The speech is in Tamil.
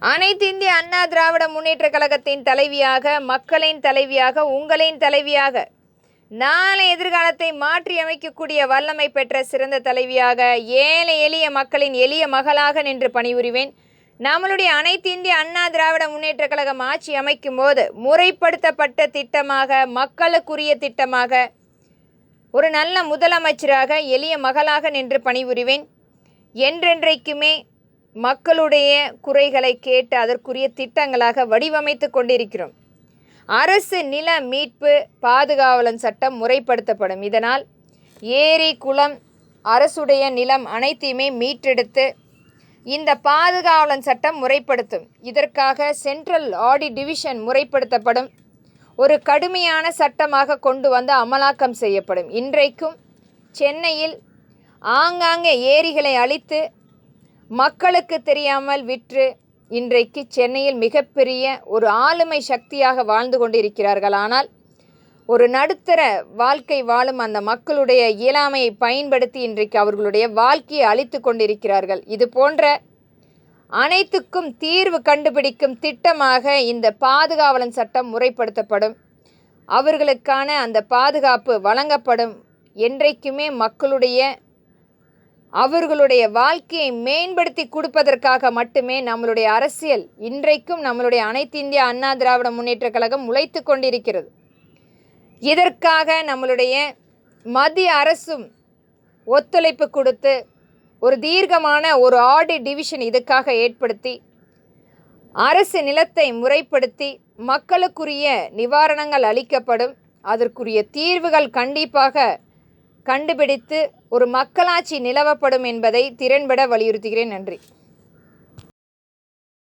அனைத்து இந்திய அண்ணா திராவிட முன்னேற்ற கழகத்தின் தலைவியாக, மக்களின் தலைவியாக, உங்களின் தலைவியாக, நாளை எதிர்காலத்தை மாற்றி அமைக்கக்கூடிய வல்லமை பெற்ற சிறந்த தலைவியாக, ஏழை எளிய மக்களின் எளிய மகளாக நின்று பணிபுரிவேன். நம்மளுடைய அனைத்து இந்திய அண்ணா திராவிட முன்னேற்ற கழகம் ஆட்சி அமைக்கும் போது முறைப்படுத்தப்பட்ட திட்டமாக, மக்களுக்குரிய திட்டமாக, ஒரு நல்ல முதலமைச்சராக எளிய மகளாக நின்று பணிபுரிவேன். என்றென்றைக்குமே மக்களுடைய குறைகளை கேட்டு அதற்குரிய திட்டங்களாக வடிவமைத்து கொண்டிருக்கிறோம். அரசு நில மீட்பு பாதுகாவலன் சட்டம் முறைப்படுத்தப்படும். இதனால் ஏரி, குளம், அரசுடைய நிலம் அனைத்தையுமே மீட்டெடுத்து இந்த பாதுகாவலன் சட்டம் முறைப்படுத்தும். இதற்காக சென்ட்ரல் ஆடிட் டிவிஷன் முறைப்படுத்தப்படும். ஒரு கடுமையான சட்டமாக கொண்டு வந்து அமலாக்கம் செய்யப்படும். இன்றைக்கும் சென்னையில் ஆங்காங்கே ஏரிகளை அழித்து மக்களுக்கு தெரியாமல் விற்று இன்றைக்கு சென்னையில் மிகப்பெரிய ஒரு ஆளுமை சக்தியாக வாழ்ந்து கொண்டிருக்கிறார்கள். ஆனால் ஒரு நடுத்தர வாழ்க்கை வாழும் அந்த மக்களுடைய இயலாமையை பயன்படுத்தி இன்றைக்கு அவர்களுடைய வாழ்க்கையை அழித்து கொண்டிருக்கிறார்கள். இது போன்ற அனைத்துக்கும் தீர்வு கண்டுபிடிக்கும் திட்டமாக இந்த பாதுகாவலன் சட்டம் முறைப்படுத்தப்படும். அவர்களுக்கான அந்த பாதுகாப்பு வழங்கப்படும். என்றைக்குமே அவர்களுடைய வாழ்க்கையை மேம்படுத்தி கொடுப்பதற்காக மட்டுமே நம்மளுடைய அரசியல் இன்றைக்கும் நம்மளுடைய அனைத்து இந்திய அண்ணா திராவிட முன்னேற்ற கழகம் உழைத்து கொண்டிருக்கிறது. இதற்காக நம்மளுடைய மத்திய அரசும் ஒத்துழைப்பு கொடுத்து ஒரு தீர்க்கமான ஒரு ஆடிட் டிவிஷன் இதுக்காக ஏற்படுத்தி அரசு நிலத்தை முறைப்படுத்தி மக்களுக்குரிய நிவாரணங்கள் அளிக்கப்படும். அதற்குரிய தீர்வுகள் கண்டிப்பாக கண்டுபிடித்து ஒரு மக்களாட்சி நிலவப்படும் என்பதை திறன்பட வலியுறுத்துகிறேன். நன்றி.